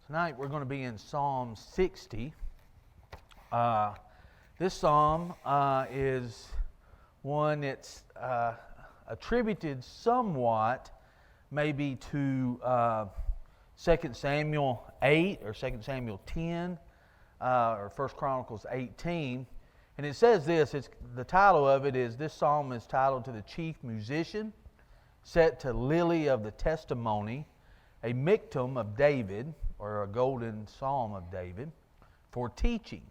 Tonight we're going to be in Psalm 60. This psalm is one that's attributed somewhat maybe to 2 Samuel 8 or 2 Samuel 10 or 1 Chronicles 18. And it says this, the title of it is, this psalm is titled to the chief musician, set to Lily of the Testimony, a Miktam of David, or a golden psalm of David, for teaching.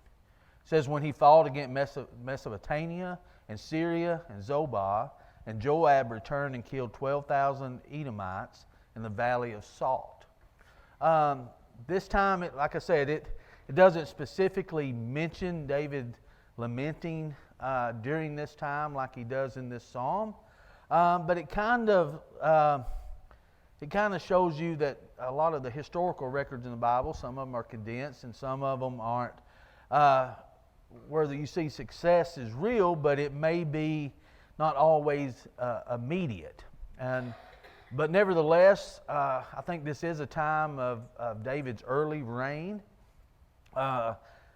It says, when he fought against Mesopotamia and Syria and Zobah, and Joab returned and killed 12,000 Edomites in the valley of Salt. This time, like I said, it doesn't specifically mention David lamenting during this time like he does in this psalm, but it kind of shows you that a lot of the historical records in the Bible, some of them are condensed and some of them aren't, where you see success is real, but it may be not always immediate. But nevertheless, I think this is a time of David's early reign.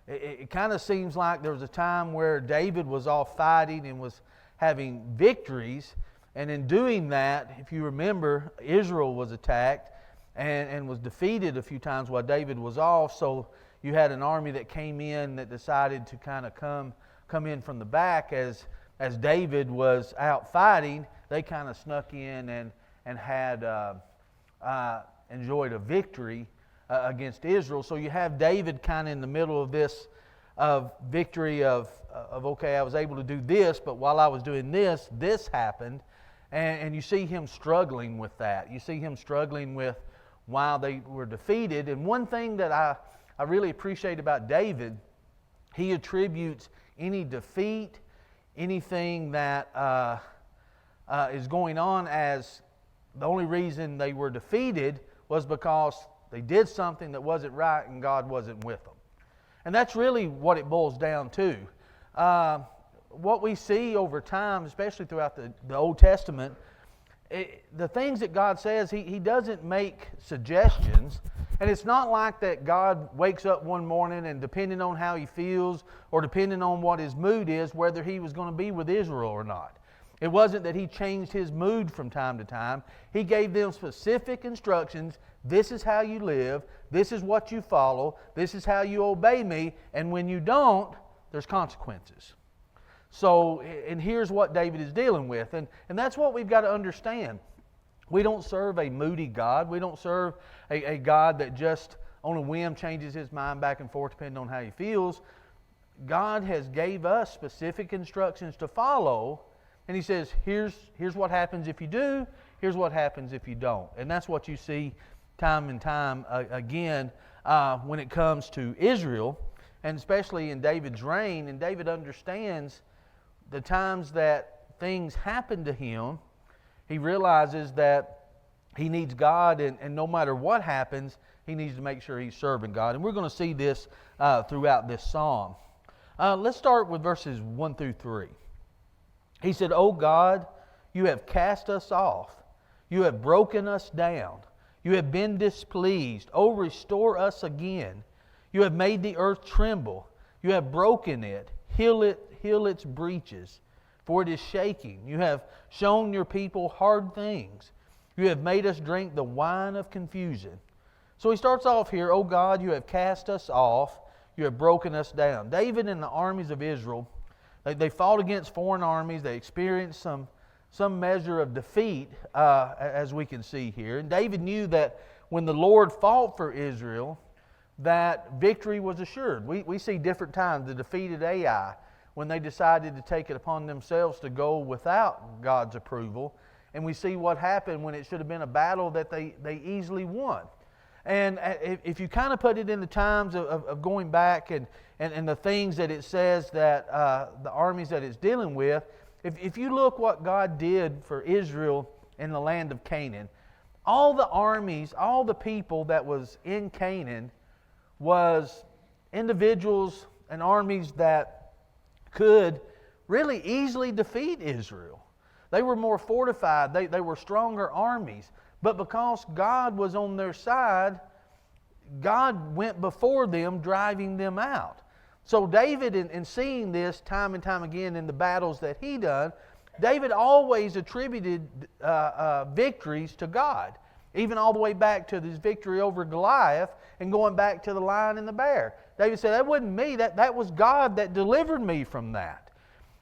It kind of seems like there was a time where David was off fighting and was having victories. And in doing that, if you remember, Israel was attacked and was defeated a few times while David was off. So you had an army that came in that decided to kind of come in from the back as David was out fighting. They kind of snuck in and had enjoyed a victory against Israel. So you have David kind of in the middle of this victory of okay, I was able to do this, but while I was doing this happened. And you see him struggling with that. You see him struggling with while they were defeated. And one thing that I really appreciate about David, he attributes any defeat, anything that is going on as the only reason they were defeated was because they did something that wasn't right and God wasn't with them. And that's really what it boils down to. What we see over time, especially throughout the Old Testament, the things that God says, He doesn't make suggestions. And it's not like that God wakes up one morning and depending on how He feels or depending on what His mood is, whether He was going to be with Israel or not. It wasn't that He changed His mood from time to time. He gave them specific instructions. This is how you live. This is what you follow. This is how you obey me. And when you don't, there's consequences. So, and here's what David is dealing with. And that's what we've got to understand. We don't serve a moody God. We don't serve a God that just on a whim changes His mind back and forth depending on how He feels. God has gave us specific instructions to follow. And He says, here's what happens if you do. Here's what happens if you don't. And that's what you see time and time again when it comes to Israel. And especially in David's reign. And David understands the times that things happen to him, he realizes that he needs God, and no matter what happens, he needs to make sure he's serving God. And we're going to see this throughout this psalm. Let's start with verses 1 through 3. He said, O God, you have cast us off. You have broken us down. You have been displeased. O restore us again. You have made the earth tremble. You have broken it. Heal its breaches, for it is shaking. You have shown your people hard things. You have made us drink the wine of confusion. So he starts off here, O God, you have cast us off. You have broken us down. David and the armies of Israel, they fought against foreign armies. They experienced some measure of defeat, as we can see here. And David knew that when the Lord fought for Israel, that victory was assured. We see different times, the defeated Ai, when they decided to take it upon themselves to go without God's approval. And we see what happened when it should have been a battle that they easily won. And if you kind of put it in the times of going back and the things that it says that the armies that it's dealing with, if you look what God did for Israel in the land of Canaan, all the armies, all the people that was in Canaan was individuals and armies that could really easily defeat Israel. They were more fortified. They were stronger armies. But because God was on their side, God went before them, driving them out. So David, in seeing this time and time again in the battles that he done, David always attributed victories to God, even all the way back to his victory over Goliath and going back to the lion and the bear. David said, that wasn't me, that was God that delivered me from that.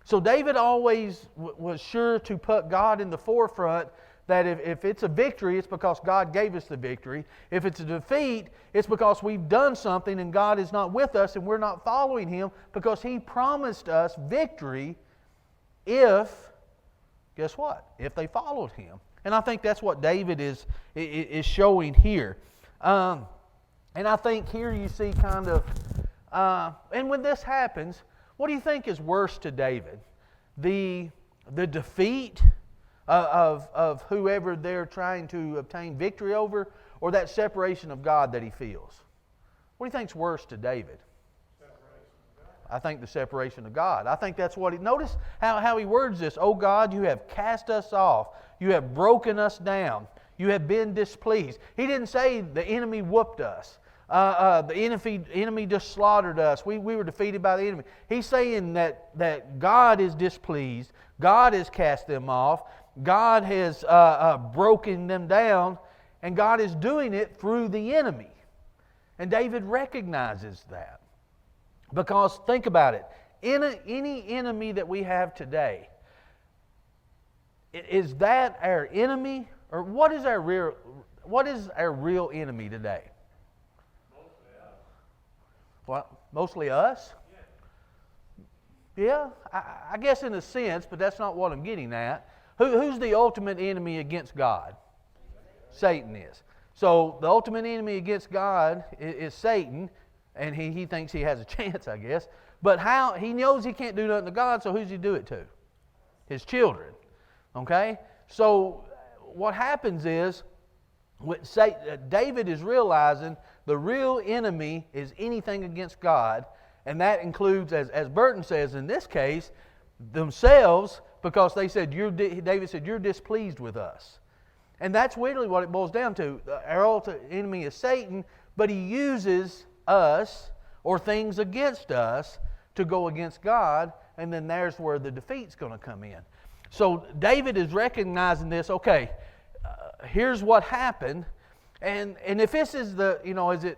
So David always was sure to put God in the forefront, that if it's a victory, it's because God gave us the victory. If it's a defeat, it's because we've done something and God is not with us and we're not following Him, because He promised us victory if, guess what? If they followed Him. And I think that's what David is showing here. And I think here you see kind of, and when this happens, what do you think is worse to David? The defeat of whoever they're trying to obtain victory over, or that separation of God that he feels? What do you think's worse to David? I think the separation of God. I think that's what he... Notice how he words this. Oh God, you have cast us off. You have broken us down. You have been displeased. He didn't say the enemy whooped us. The enemy just slaughtered us. We were defeated by the enemy. He's saying that God is displeased. God has cast them off. God has broken them down. And God is doing it through the enemy. And David recognizes that. Because think about it. Any enemy that we have today, is that our enemy? Or what is our real enemy today? What? Mostly us? Yeah, I guess in a sense, but that's not what I'm getting at. Who's the ultimate enemy against God? Satan is. So the ultimate enemy against God is Satan, and he thinks he has a chance, I guess. But how he knows he can't do nothing to God, so who's he do it to? His children. Okay? So what happens is, David is realizing the real enemy is anything against God, and that includes, as Burton says in this case, themselves, because they said, David said, you're displeased with us. And that's really what it boils down to. Our ultimate enemy is Satan, but he uses us or things against us to go against God, and then there's where the defeat's going to come in. So David is recognizing this, okay, here's what happened, and if this is the,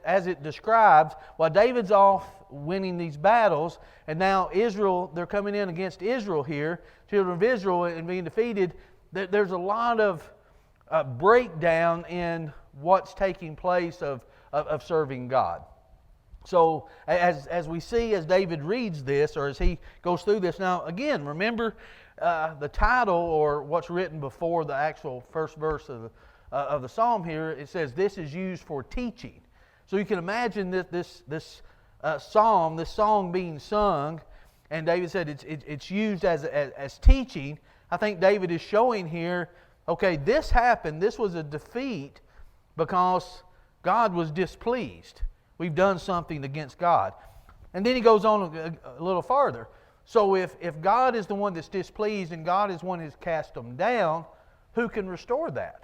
as it describes, while David's off winning these battles, and now Israel, they're coming in against Israel here, children of Israel, and being defeated, there's a lot of breakdown in what's taking place of serving God. So as we see, as David reads this, or as he goes through this, now again, remember the title, or what's written before the actual first verse of the psalm here, it says this is used for teaching. So you can imagine this psalm, this song being sung, and David said it's used as teaching. I think David is showing here, okay, this happened, this was a defeat because God was displeased. We've done something against God. And then he goes on a little farther. So if God is the one that's displeased and God is the one who's cast them down, who can restore that?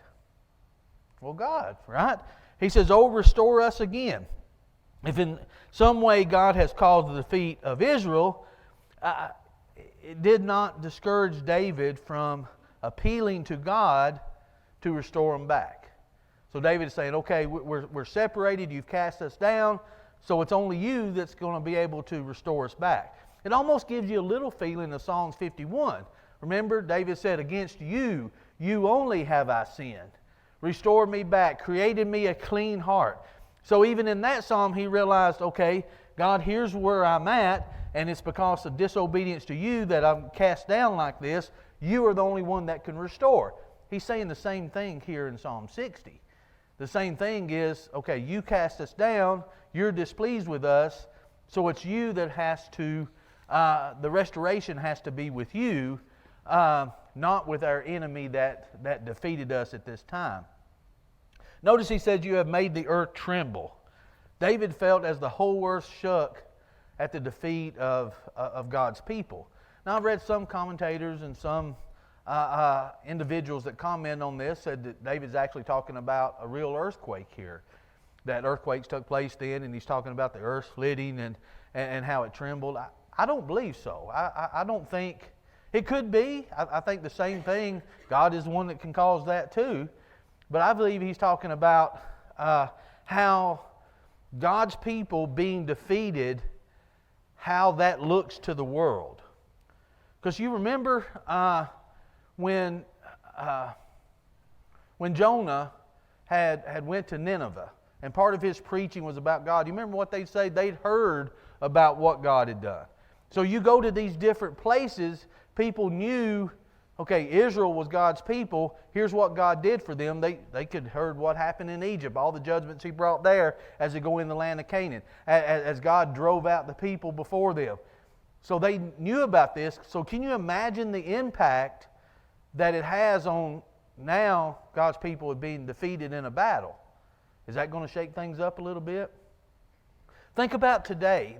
Well, God, right? He says, oh, restore us again. If in some way God has caused the defeat of Israel, it did not discourage David from appealing to God to restore them back. So David is saying, okay, we're separated, you've cast us down, so it's only you that's going to be able to restore us back. It almost gives you a little feeling of Psalms 51. Remember, David said, against you only have I sinned. Restore me back, created me a clean heart. So even in that psalm, he realized, okay, God, here's where I'm at, and it's because of disobedience to you that I'm cast down like this. You are the only one that can restore. He's saying the same thing here in Psalm 60. The same thing is, okay, you cast us down, you're displeased with us, so it's you that has to, the restoration has to be with you, not with our enemy that defeated us at this time. Notice he said, you have made the earth tremble. David felt as the whole earth shook at the defeat of God's people. Now I've read some commentators and some individuals that comment on this said that David's actually talking about a real earthquake here. that earthquakes took place then, and he's talking about the earth splitting and how it trembled. I don't believe so. I don't think, it could be. I think the same thing, God is the one that can cause that too. But I believe he's talking about how God's people being defeated, how that looks to the world. Because you remember when Jonah had went to Nineveh, and part of his preaching was about God. You remember what they'd say? They'd heard about what God had done. So you go to these different places, people knew, okay, Israel was God's people. Here's what God did for them. They could have heard what happened in Egypt, all the judgments he brought there as they go in the land of Canaan, as God drove out the people before them. So they knew about this. So can you imagine the impact that it has on now God's people being defeated in a battle? Is that going to shake things up a little bit? Think about today.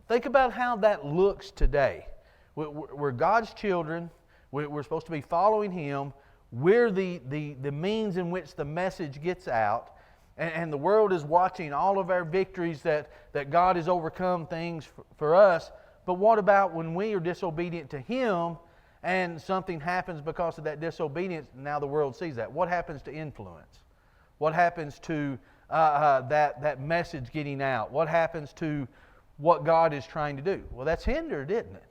Think about how that looks today. We're God's children. We're supposed to be following Him. We're the means in which the message gets out. And the world is watching all of our victories that God has overcome things for us. But what about when we are disobedient to Him and something happens because of that disobedience? Now the world sees that. What happens to influence? What happens to that message getting out? What happens to what God is trying to do? Well, that's hindered, isn't it?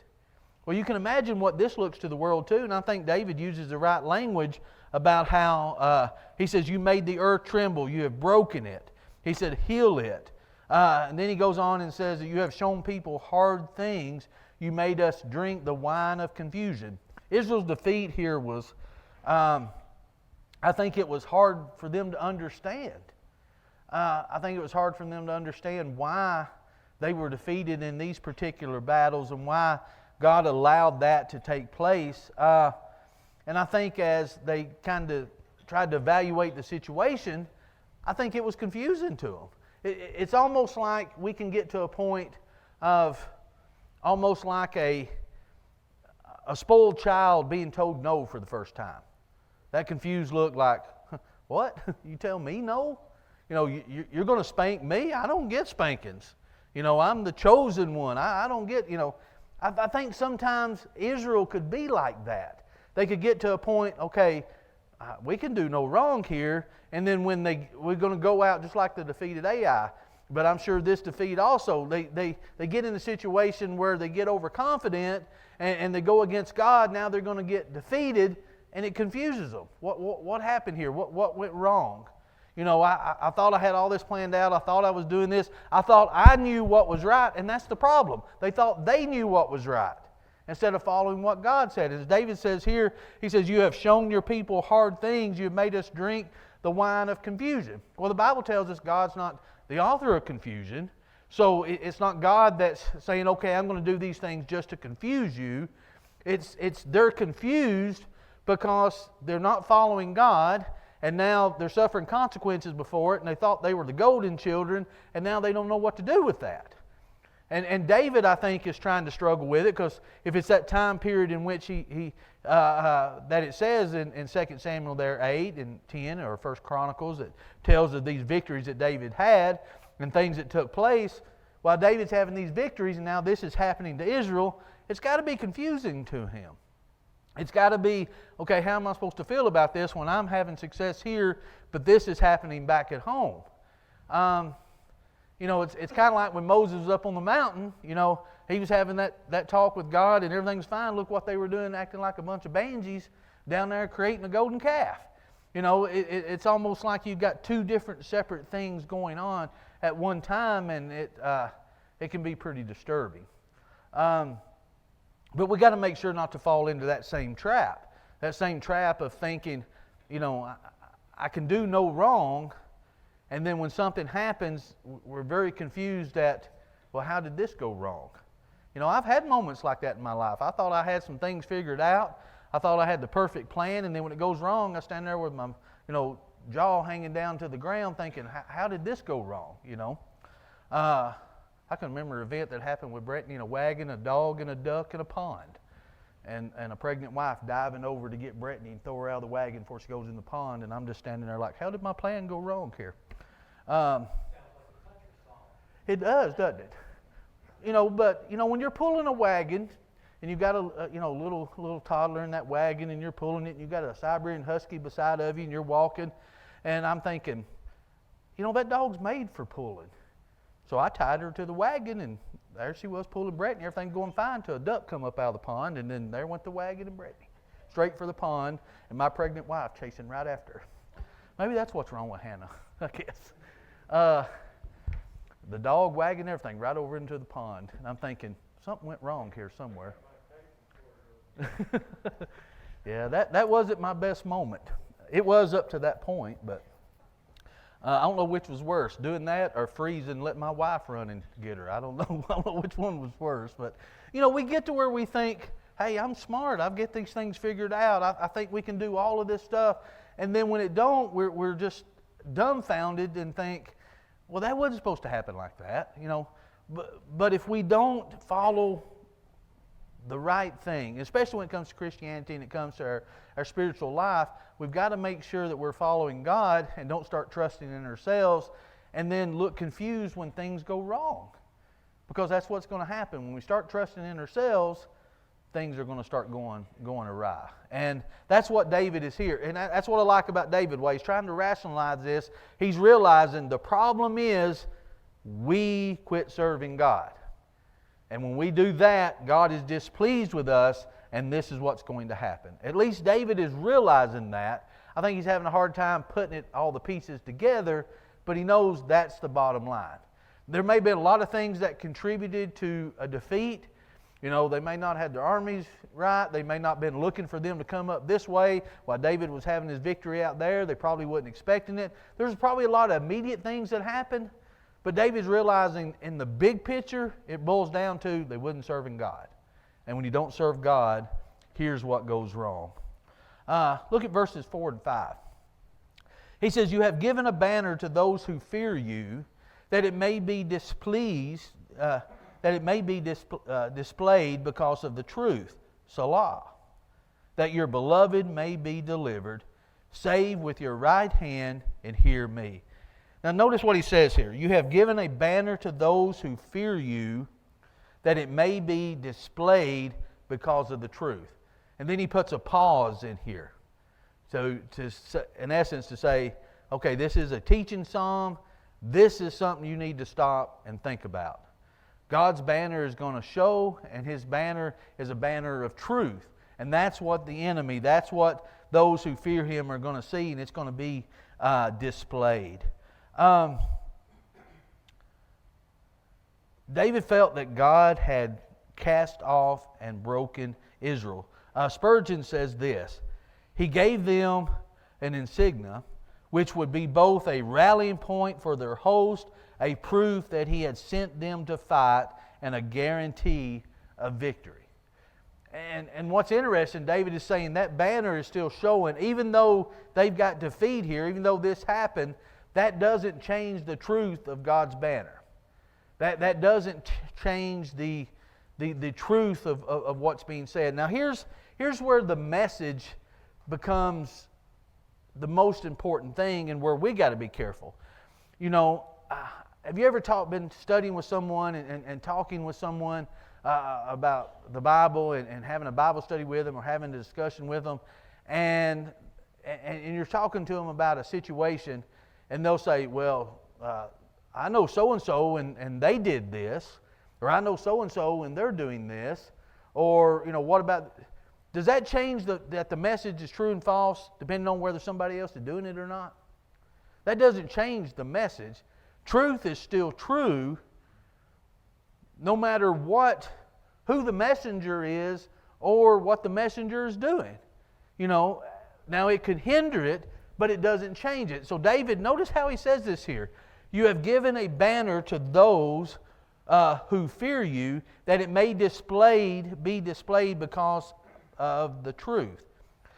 Well, you can imagine what this looks to the world too, and I think David uses the right language about how he says, you made the earth tremble, you have broken it. He said, heal it. And then he goes on and says that you have shown people hard things, you made us drink the wine of confusion. Israel's defeat here was, I think it was hard for them to understand. I think it was hard for them to understand why they were defeated in these particular battles and why God allowed that to take place. And I think as they kind of tried to evaluate the situation, I think it was confusing to them. It's almost like we can get to a point of almost like a spoiled child being told no for the first time. That confused look like, what? You tell me no? You know, you're going to spank me? I don't get spankings. You know, I'm the chosen one. I don't get, you know. I think sometimes Israel could be like that. They could get to a point, okay, we can do no wrong here. And then when we're going to go out just like the defeated Ai. But I'm sure this defeat also, they get in a situation where they get overconfident and they go against God. Now they're going to get defeated, and it confuses them. What happened here? What went wrong? You know, I thought I had all this planned out. I thought I was doing this. I thought I knew what was right, and that's the problem. They thought they knew what was right instead of following what God said. As David says here, he says, you have shown your people hard things. You have made us drink the wine of confusion. Well, the Bible tells us God's not the author of confusion. So it's not God that's saying, okay, I'm going to do these things just to confuse you. They're confused because they're not following God. And now they're suffering consequences before it, and they thought they were the golden children, and now they don't know what to do with that. And David, I think, is trying to struggle with it, because if it's that time period in which that it says in 2 Samuel there 8 and 10, or 1 Chronicles, that tells of these victories that David had and things that took place, while David's having these victories, and now this is happening to Israel, it's got to be confusing to him. It's got to be, okay, how am I supposed to feel about this when I'm having success here, but this is happening back at home? You know, it's kind of like when Moses was up on the mountain, you know, he was having that talk with God and everything's fine. Look what they were doing, acting like a bunch of banshees down there creating a golden calf. You know, it's almost like you've got two different separate things going on at one time, and it can be pretty disturbing. But we got to make sure not to fall into that same trap of thinking, you know, I can do no wrong, and then when something happens, we're very confused at, well, how did this go wrong? You know, I've had moments like that in my life. I thought I had some things figured out. I thought I had the perfect plan, and then when it goes wrong, I stand there with my, you know, jaw hanging down to the ground thinking, how did this go wrong, you know? I can remember an event that happened with Brittany in a wagon, a dog, and a duck in a pond. And a pregnant wife diving over to get Brittany and throw her out of the wagon before she goes in the pond. And I'm just standing there like, how did my plan go wrong here? Um, it does, doesn't it? But when you're pulling a wagon, and you've got a little toddler in that wagon, and you're pulling it, and you've got a Siberian Husky beside of you, and you're walking, and I'm thinking, that dog's made for pulling. So I tied her to the wagon, and there she was pulling Brittany, everything going fine, till a duck come up out of the pond, and then there went the wagon and Brittany, straight for the pond, and my pregnant wife chasing right after her. Maybe that's what's wrong with Hannah, I guess. The dog wagging everything right over into the pond, and I'm thinking, something went wrong here somewhere. Yeah, that wasn't my best moment. It was up to that point, but I don't know which was worse, doing that or freezing and letting my wife run and get her. I don't know which one was worse. But, we get to where we think, hey, I'm smart. I've got these things figured out. I think we can do all of this stuff. And then when it don't, we're just dumbfounded and think, well, that wasn't supposed to happen like that. But if we don't follow the right thing, especially when it comes to Christianity and it comes to our spiritual life, we've got to make sure that we're following God and don't start trusting in ourselves and then look confused when things go wrong. Because that's what's going to happen. When we start trusting in ourselves, things are going to start going awry. And that's what David is here. And that's what I like about David. While he's trying to rationalize this, he's realizing the problem is we quit serving God. And when we do that, God is displeased with us, and this is what's going to happen. At least David is realizing that. I think he's having a hard time putting all the pieces together, but he knows that's the bottom line. There may have been a lot of things that contributed to a defeat. They may not have had their armies right. They may not have been looking for them to come up this way while David was having his victory out there. They probably wasn't expecting it. There's probably a lot of immediate things that happened. But David's realizing in the big picture, it boils down to they wasn't serving God. And when you don't serve God, here's what goes wrong. Look at verses 4 and 5. He says, you have given a banner to those who fear you, that it may be displayed because of the truth. Salah. That your beloved may be delivered. Save with your right hand and hear me. Now notice what he says here. You have given a banner to those who fear you, that it may be displayed because of the truth. And then he puts a pause in here. So in essence to say, okay, this is a teaching psalm. This is something you need to stop and think about. God's banner is going to show, and His banner is a banner of truth. And that's what the enemy, that's what those who fear Him are going to see, and it's going to be displayed. David felt that God had cast off and broken Israel. Spurgeon says this, He gave them an insignia, which would be both a rallying point for their host, a proof that He had sent them to fight, and a guarantee of victory. And what's interesting, David is saying that banner is still showing, even though they've got defeat here, even though this happened, that doesn't change the truth of God's banner. That doesn't change the truth of what's being said. Now here's where the message becomes the most important thing, and where we got to be careful. Have you ever been studying with someone and talking with someone about the Bible and having a Bible study with them or having a discussion with them, and you're talking to them about a situation, and they'll say, well, I know so-and-so and they did this, or I know so-and-so and they're doing this, or, what about... Does that change that the message is true and false depending on whether somebody else is doing it or not? That doesn't change the message. Truth is still true no matter who the messenger is or what the messenger is doing. Now it could hinder it, but it doesn't change it. So David, notice how he says this here. You have given a banner to those who fear you, that it may be displayed because of the truth,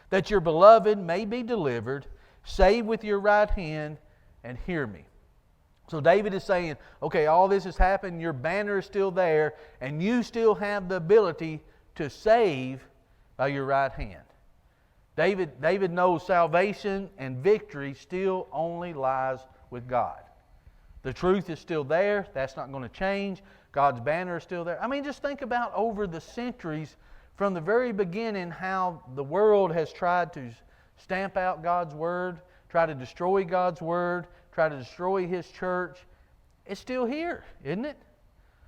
that your beloved may be delivered. Save with your right hand and hear me. So David is saying, okay, all this has happened, your banner is still there, and you still have the ability to save by your right hand. David knows salvation and victory still only lies with God. The truth is still there. That's not going to change. God's banner is still there. I mean, just think about over the centuries, from the very beginning, how the world has tried to stamp out God's Word, try to destroy God's Word, try to destroy His church. It's still here, isn't it?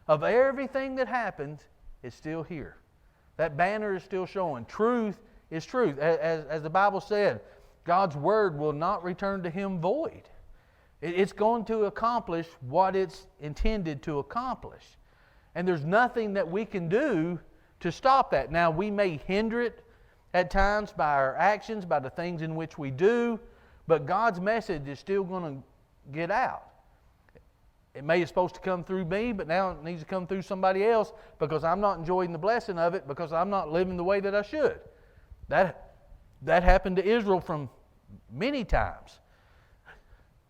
Of everything that happens, it's still here. That banner is still showing. Truth is truth. As the Bible said, God's Word will not return to Him void. It's going to accomplish what it's intended to accomplish. And there's nothing that we can do to stop that. Now, we may hinder it at times by our actions, by the things in which we do, but God's message is still going to get out. It may be supposed to come through me, but now it needs to come through somebody else because I'm not enjoying the blessing of it, because I'm not living the way that I should. That happened to Israel from many times.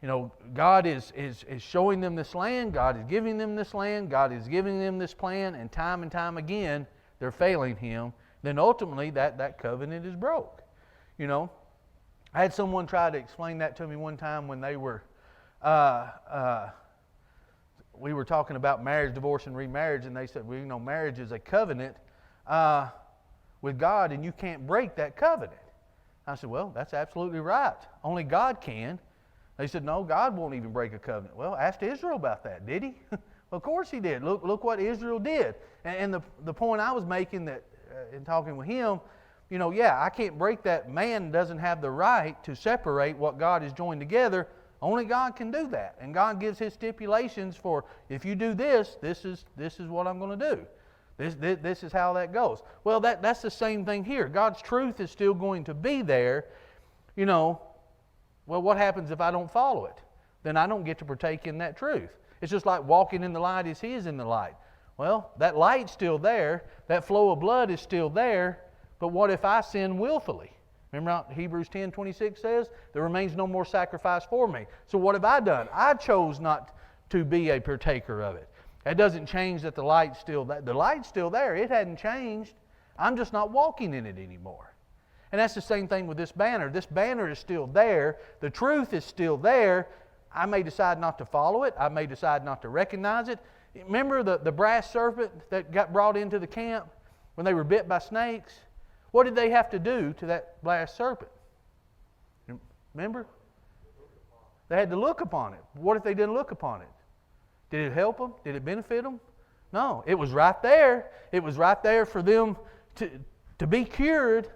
You know, God is showing them this land. God is giving them this land. God is giving them this plan. And time again, they're failing Him. Then ultimately, that covenant is broke. You know, I had someone try to explain that to me one time when they were, we were talking about marriage, divorce, and remarriage. And they said, well, you know, marriage is a covenant with God, and you can't break that covenant. I said, well, that's absolutely right. Only God can. They said, no, God won't even break a covenant. Well, ask Israel about that, did He? Of course He did. Look what Israel did. And the point I was making that in talking with him, you know, yeah, I can't break that. Man doesn't have the right to separate what God has joined together. Only God can do that. And God gives His stipulations for, if you do this, this is what I'm going to do. This is how that goes. Well, that's the same thing here. God's truth is still going to be there. You know, well, what happens if I don't follow it? Then I don't get to partake in that truth. It's just like walking in the light as He is in the light. Well, that light's still there. That flow of blood is still there. But what if I sin willfully? Remember how Hebrews 10:26 says, there remains no more sacrifice for me. So what have I done? I chose not to be a partaker of it. That doesn't change that the light's still there. The light's still there. It hadn't changed. I'm just not walking in it anymore. And that's the same thing with this banner. This banner is still there. The truth is still there. I may decide not to follow it. I may decide not to recognize it. Remember the brass serpent that got brought into the camp when they were bit by snakes? What did they have to do to that brass serpent? Remember? They had to look upon it. What if they didn't look upon it? Did it help them? Did it benefit them? No. It was right there. It was right there for them to be cured.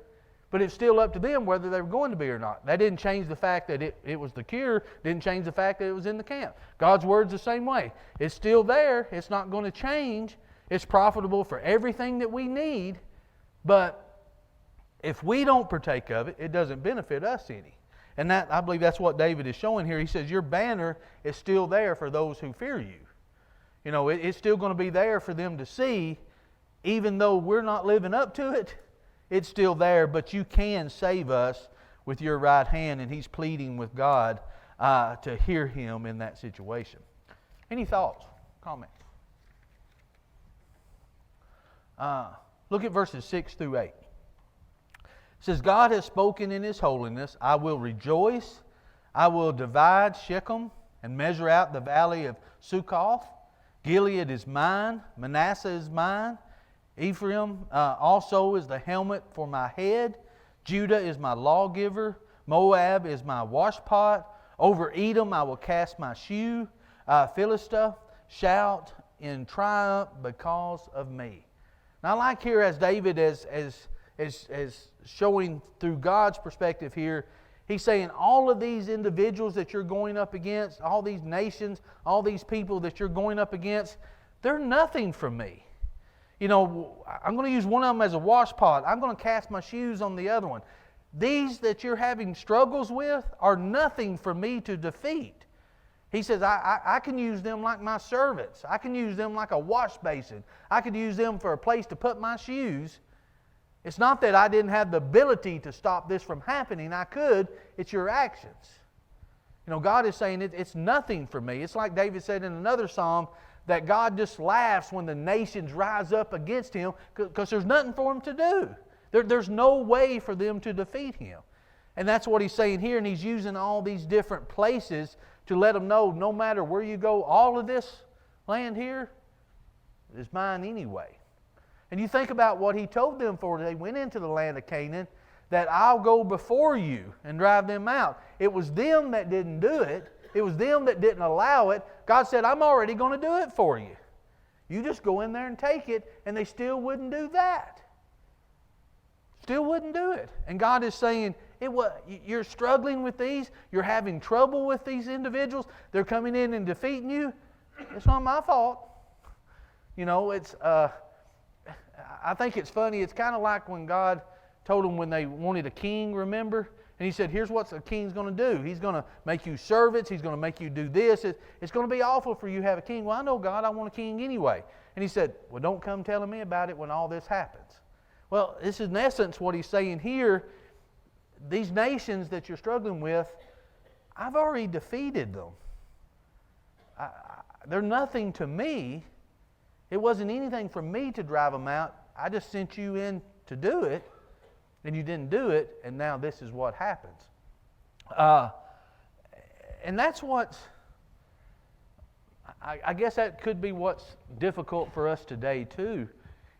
But it's still up to them whether they were going to be or not. That didn't change the fact that it was the cure. Didn't change the fact that it was in the camp. God's Word's the same way. It's still there. It's not going to change. It's profitable for everything that we need. But if we don't partake of it, it doesn't benefit us any. And that, I believe that's what David is showing here. He says, your banner is still there for those who fear you. You know, it's still going to be there for them to see, even though we're not living up to it. It's still there, but you can save us with your right hand, and he's pleading with God to hear him in that situation. Any thoughts, comments? Look at verses 6 through 8. It says, God has spoken in His holiness. I will rejoice. I will divide Shechem and measure out the valley of Succoth. Gilead is mine. Manasseh is mine. Ephraim also is the helmet for my head. Judah is my lawgiver. Moab is my washpot. Over Edom I will cast my shoe. Philistia, shout in triumph because of me. Now I like here as David is showing through God's perspective here, he's saying all of these individuals that you're going up against, all these nations, all these people that you're going up against, they're nothing from me. You know, I'm going to use one of them as a washpot. I'm going to cast my shoes on the other one. These that you're having struggles with are nothing for me to defeat. He says, I can use them like my servants. I can use them like a wash basin. I could use them for a place to put my shoes. It's not that I didn't have the ability to stop this from happening. I could. It's your actions. You know, God is saying it's nothing for me. It's like David said in another psalm, that God just laughs when the nations rise up against Him because there's nothing for Him to do. There's no way for them to defeat Him. And that's what He's saying here, and He's using all these different places to let them know no matter where you go, all of this land here is mine anyway. And you think about what He told them for they went into the land of Canaan, that I'll go before you and drive them out. It was them that didn't do it. It was them that didn't allow it. God said, I'm already going to do it for you. You just go in there and take it, and they still wouldn't do that. Still wouldn't do it. And God is saying, you're struggling with these, you're having trouble with these individuals, they're coming in and defeating you. It's not my fault. You know, I think it's funny. It's kind of like when God told them when they wanted a king, remember? And He said, here's what a king's going to do. He's going to make you servants. He's going to make you do this. It's going to be awful for you to have a king. Well, I know, God, I want a king anyway. And He said, well, don't come telling me about it when all this happens. Well, this is in essence what He's saying here. These nations that you're struggling with, I've already defeated them. They're nothing to me. It wasn't anything for me to drive them out. I just sent you in to do it, and you didn't do it, and now this is what happens. And that's what, I guess that could be what's difficult for us today too,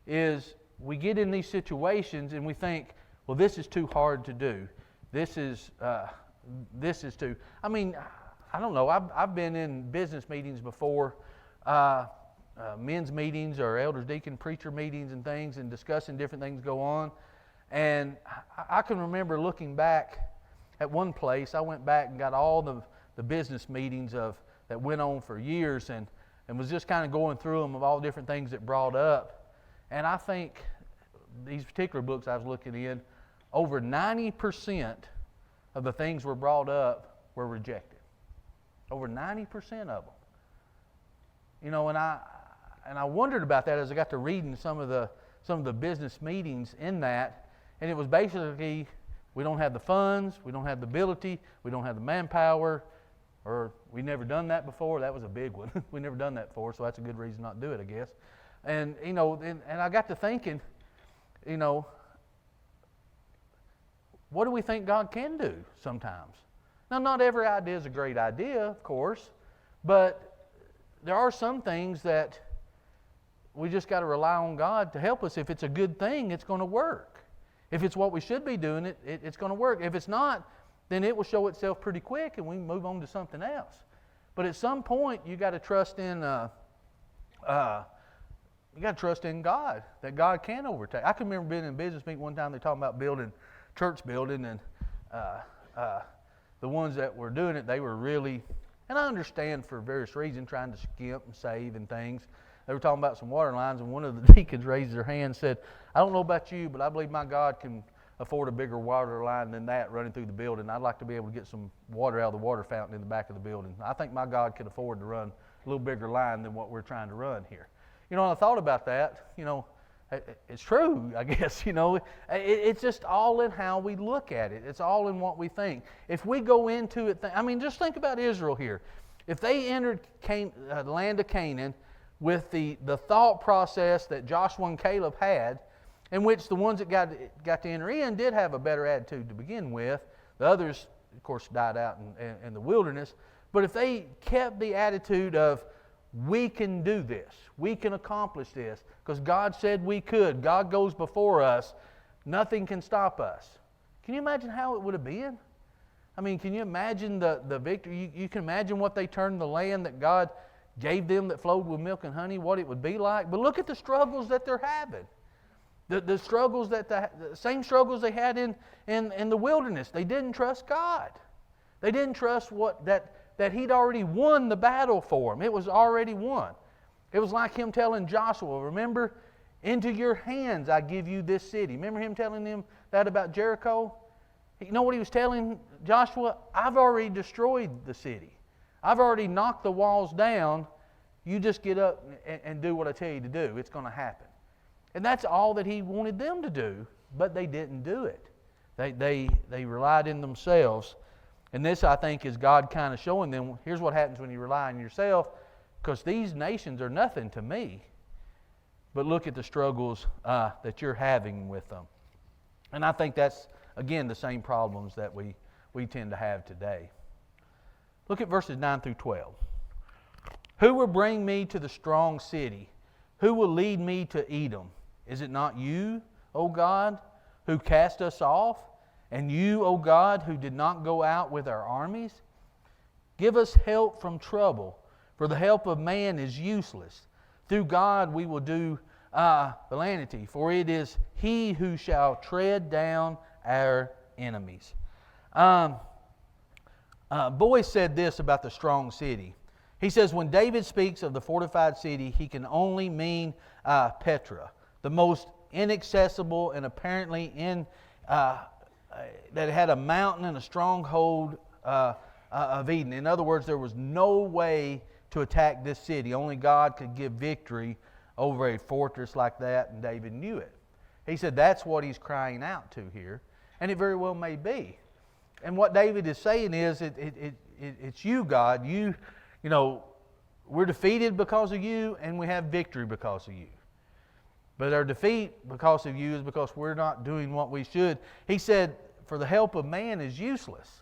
is we get in these situations and we think, well, this is too hard to do. This is too, I mean, I don't know. I've been in business meetings before, men's meetings or elders, deacon, preacher meetings and things, and discussing different things go on. And I can remember looking back at one place. I went back and got all the business meetings that went on for years and was just kind of going through them of all different things that brought up. And I think these particular books I was looking in, over 90% of the things were brought up were rejected. Over 90% of them. You know, and I wondered about that as I got to reading some of the business meetings in that, and it was basically, we don't have the funds, we don't have the ability, we don't have the manpower, or we never done that before. That was a big one. We never done that before, so that's a good reason not to do it, I guess. And you know, and I got to thinking, you know, what do we think God can do sometimes? Now, not every idea is a great idea, of course, but there are some things that we just got to rely on God to help us. If it's a good thing, it's going to work. If it's what we should be doing, it's going to work. If it's not, then it will show itself pretty quick and we move on to something else. But at some point, you got to trust in God, that God can overtake. I can remember being in a business meeting one time. They talking about building church building, and the ones that were doing it, they were really, and I understand for various reasons, trying to skimp and save and things. They were talking about some water lines, and one of the deacons raised their hand and said, I don't know about you, but I believe my God can afford a bigger water line than that running through the building. I'd like to be able to get some water out of the water fountain in the back of the building. I think my God could afford to run a little bigger line than what we're trying to run here. You know, and I thought about that. You know, it's true, I guess. You know, it's just all in how we look at it. It's all in what we think. If we go into it, I mean, just think about Israel here. If they entered the land of Canaan with the thought process that Joshua and Caleb had, in which the ones that got to enter in did have a better attitude to begin with. The others, of course, died out in the wilderness. But if they kept the attitude of, we can do this, we can accomplish this, because God said we could, God goes before us, nothing can stop us. Can you imagine how it would have been? I mean, can you imagine the victory? You can imagine what they turned the land that God gave them that flowed with milk and honey, what it would be like. But look at the struggles that they're having. The struggles the same struggles they had in the wilderness. They didn't trust God. They didn't trust that He'd already won the battle for them. It was already won. It was like Him telling Joshua, remember, into your hands I give you this city. Remember Him telling them that about Jericho? You know what He was telling Joshua? I've already destroyed the city. I've already knocked the walls down. You just get up and do what I tell you to do. It's going to happen. And that's all that He wanted them to do, but they didn't do it. They relied in themselves. And this, I think, is God kind of showing them, here's what happens when you rely on yourself, because these nations are nothing to me. But look at the struggles that you're having with them. And I think that's, again, the same problems that we tend to have today. Look at verses 9 through 12. Who will bring me to the strong city? Who will lead me to Edom? Is it not you, O God, who cast us off? And you, O God, who did not go out with our armies? Give us help from trouble, for the help of man is useless. Through God we will do calamity, for it is He who shall tread down our enemies. Boyce said this about the strong city. He says, when David speaks of the fortified city, he can only mean Petra, the most inaccessible and apparently that had a mountain and a stronghold of Eden. In other words, there was no way to attack this city. Only God could give victory over a fortress like that, and David knew it. He said that's what he's crying out to here, and it very well may be. And what David is saying is, it's you, God. You know, we're defeated because of you, and we have victory because of you. But our defeat because of you is because we're not doing what we should. He said, for the help of man is useless.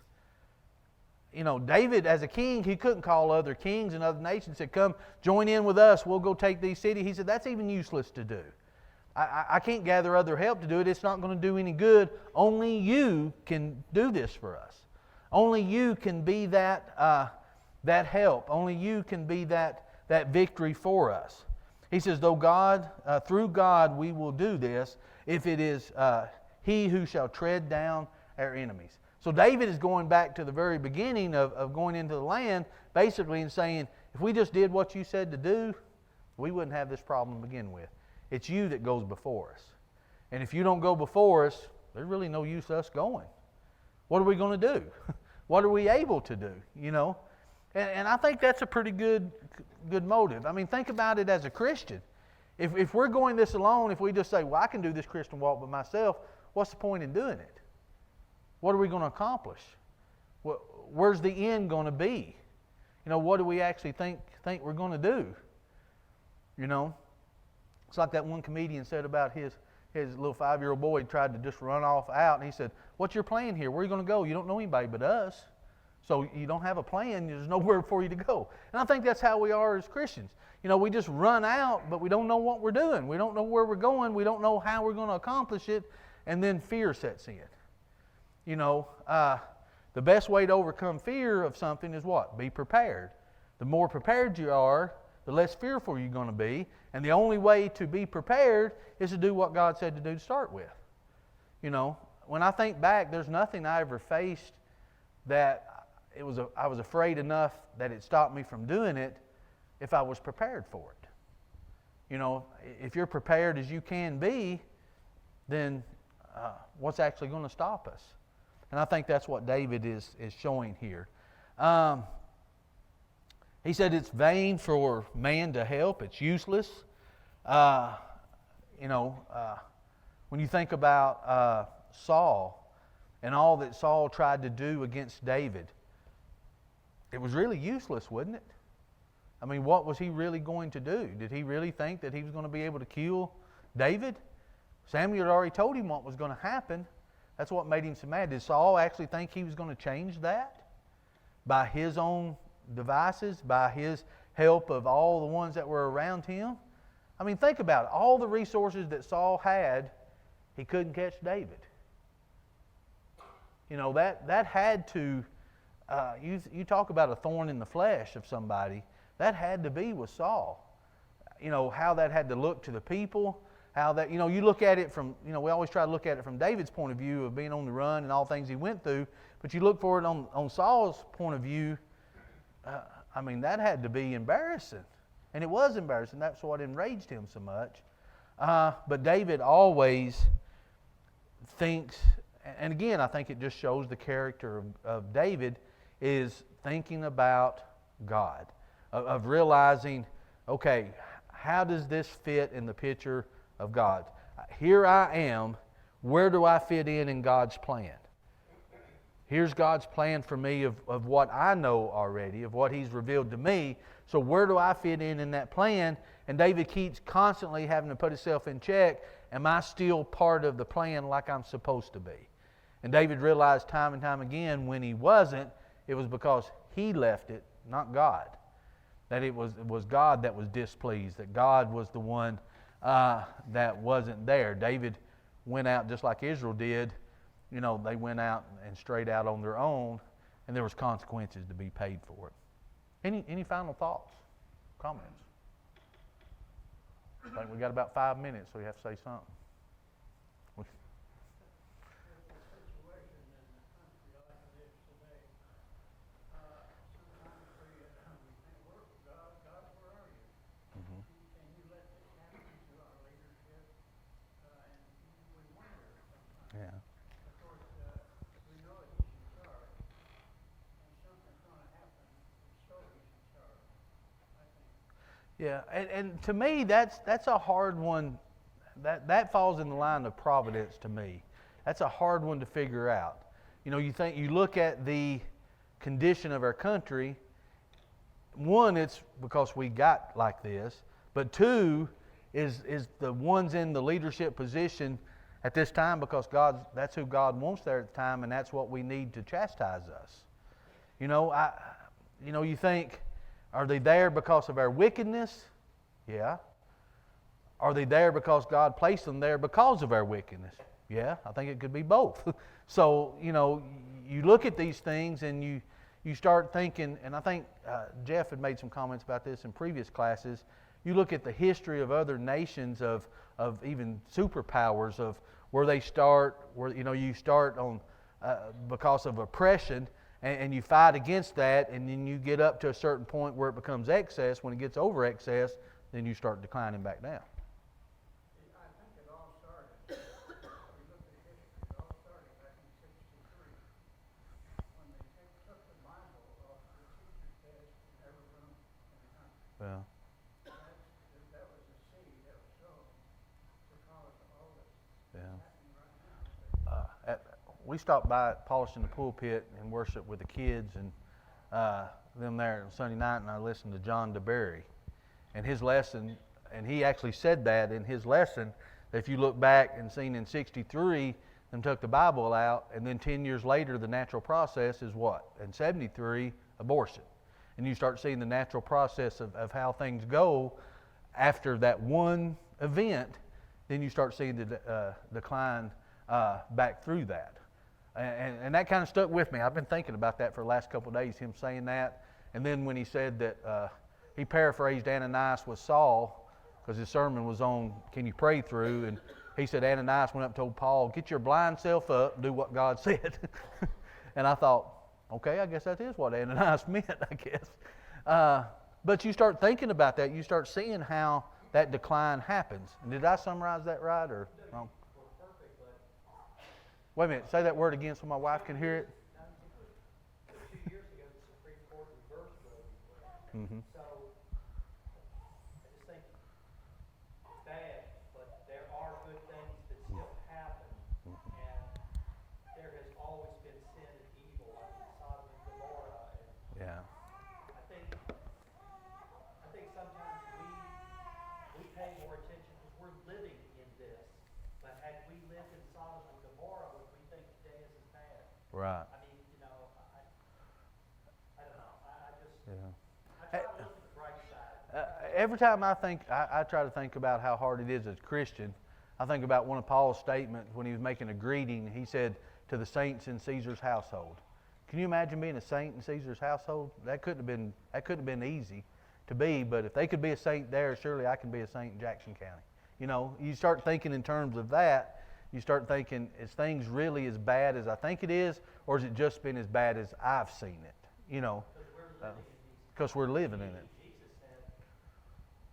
You know, David, as a king, he couldn't call other kings and other nations and say, come join in with us, we'll go take these cities. He said, that's even useless to do. I can't gather other help to do it. It's not going to do any good. Only you can do this for us. Only you can be that help. Only you can be that victory for us. He says, though God, through God we will do this, if it is He who shall tread down our enemies. So David is going back to the very beginning of going into the land, basically, and saying, if we just did what you said to do, we wouldn't have this problem to begin with. It's you that goes before us. And if you don't go before us, there's really no use us going. What are we going to do? What are we able to do? You know? And I think that's a pretty good motive. I mean, think about it as a Christian. If we're going this alone, if we just say, well, I can do this Christian walk by myself, what's the point in doing it? What are we going to accomplish? Where's the end going to be? You know, what do we actually think we're going to do? You know? It's like that one comedian said about his little 5-year-old boy. He tried to just run off out, and he said, what's your plan here? Where are you going to go? You don't know anybody but us. So you don't have a plan. There's nowhere for you to go. And I think that's how we are as Christians. You know, we just run out, but we don't know what we're doing. We don't know where we're going. We don't know how we're going to accomplish it. And then fear sets in. You know, the best way to overcome fear of something is what? Be prepared. The more prepared you are, the less fearful you're going to be. And the only way to be prepared is to do what God said to do to start with. You know, when I think back, there's nothing I ever faced that I was afraid enough that it stopped me from doing it if I was prepared for it. You know, if you're prepared as you can be, then what's actually going to stop us? And I think that's what David is showing here. He said it's vain for man to help. It's useless. You know, when you think about Saul and all that Saul tried to do against David, it was really useless, wasn't it? I mean, what was he really going to do? Did he really think that he was going to be able to kill David? Samuel had already told him what was going to happen. That's what made him so mad. Did Saul actually think he was going to change that? By his own devices, by his help of all the ones that were around him? I mean, think about it. All the resources that Saul had, he couldn't catch David. You know, that had to, you talk about a thorn in the flesh of somebody, that had to be with Saul. You know, how that had to look to the people, how that, you know, you look at it from, you know, we always try to look at it from David's point of view of being on the run and all things he went through, but you look for it on Saul's point of view, I mean, that had to be embarrassing. And it was embarrassing. That's what enraged him so much. But David always thinks, and again, I think it just shows the character of David, is thinking about God, of realizing, okay, how does this fit in the picture of God? Here I am. Where do I fit in God's plan? Here's God's plan for me of what I know already, of what He's revealed to me. So where do I fit in that plan? And David keeps constantly having to put himself in check. Am I still part of the plan like I'm supposed to be? And David realized time and time again when he wasn't, it was because he left it, not God. That it was God that was displeased, that God was the one that wasn't there. David went out just like Israel did. You know, they went out and strayed out on their own, and there was consequences to be paid for it. Any final thoughts, comments? I think we got about 5 minutes, so we have to say something. Yeah. Yeah, and to me, that's a hard one. That falls in the line of providence to me. That's a hard one to figure out. You know, you look at the condition of our country. One, it's because we got like this, but two, is the ones in the leadership position at this time because that's who God wants there at the time, and that's what we need to chastise us. You know, you think, are they there because of our wickedness? Yeah. Are they there because God placed them there because of our wickedness? Yeah, I think it could be both. So, you know, you look at these things and you start thinking, and I think Jeff had made some comments about this in previous classes. You look at the history of other nations, of even superpowers, of where they start, where you start on because of oppression, and you fight against that, and then you get up to a certain point where it becomes excess. When it gets over excess, then you start declining back down. I think it all started, if you look at history, it all started back in '63 when they took the Bible off the teacher's desk in every room in the country. Yeah. That was the seed that was sown to cause all this Yeah. happening right now. We stopped by at Polishing the Pulpit and worshiped with the kids and them there on Sunday night, and I listened to John DeBerry and his lesson, and he actually said that in his lesson, that if you look back and seen in '63, them took the Bible out, and then 10 years later, the natural process is what? In '73, abortion. And you start seeing the natural process of how things go after that one event, then you start seeing the decline back through that. And that kind of stuck with me. I've been thinking about that for the last couple of days, him saying that. And then when he said that he paraphrased Ananias with Saul, because his sermon was on, can you pray through? And he said Ananias went up and told Paul, get your blind self up, do what God said. And I thought, okay, I guess that is what Ananias meant, I guess. But you start thinking about that. You start seeing how that decline happens. And did I summarize that right or wrong? Wait a minute, say that word again so my wife can hear it. 2 years ago, the Supreme Court reversed Roe v. Wade. Mm-hmm. So I just think it's bad, but there are good things that still happen, and there has always been sin and evil, like in Sodom and Gomorrah. And Yeah. I think sometimes we pay more attention because we're living in this. But had we lived in Sodom and Gomorrah, would we think today is as bad? Right. I mean, I don't know. I just Yeah. I try to look at the bright side. Every time I try to think about how hard it is as a Christian, I think about one of Paul's statements when he was making a greeting. He said, to the saints in Caesar's household. Can you imagine being a saint in Caesar's household? That couldn't have been easy to be, but if they could be a saint there, surely I can be a saint in Jackson County. You know, you start thinking in terms of that. You start thinking, is things really as bad as I think it is, or has it just been as bad as I've seen it? You know, because we're living in it. Jesus said,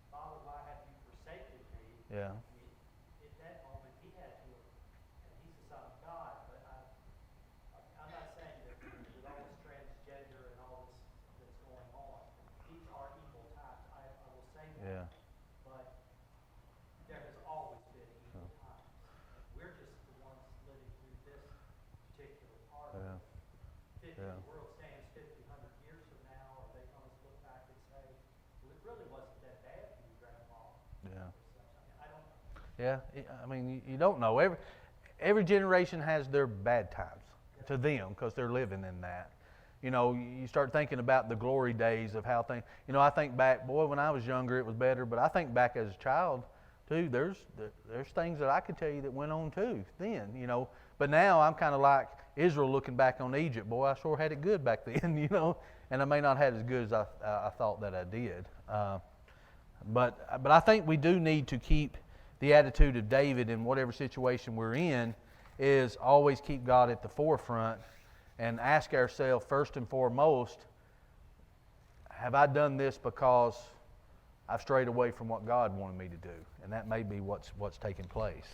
Father, why have you forsaken me? Yeah. At that moment, he had to, and he's the Son of God, but I'm not saying that with all this transgender and all this that's going on, these are evil times. I will say that. Yeah. But there has always been evil times. We're just the ones living through this particular part Yeah. of it. If Yeah. the world stands 50, 100 years from now, are they going to look back and say, well, it really wasn't that bad for you, Grandma? Yeah. I don't know. Yeah, I mean, you don't know. Every generation has their bad times to them because they're living in that. You know, you start thinking about the glory days of how things, you know, I think back, boy, when I was younger it was better, but I think back as a child too, there's things that I could tell you that went on too then, you know. But now I'm kind of like Israel looking back on Egypt. Boy, I sure had it good back then, you know, and I may not have as good as I thought that I did. But I think we do need to keep the attitude of David in whatever situation we're in, is always keep God at the forefront and ask ourselves first and foremost, have I done this because I've strayed away from what God wanted me to do? And that may be what's taking place.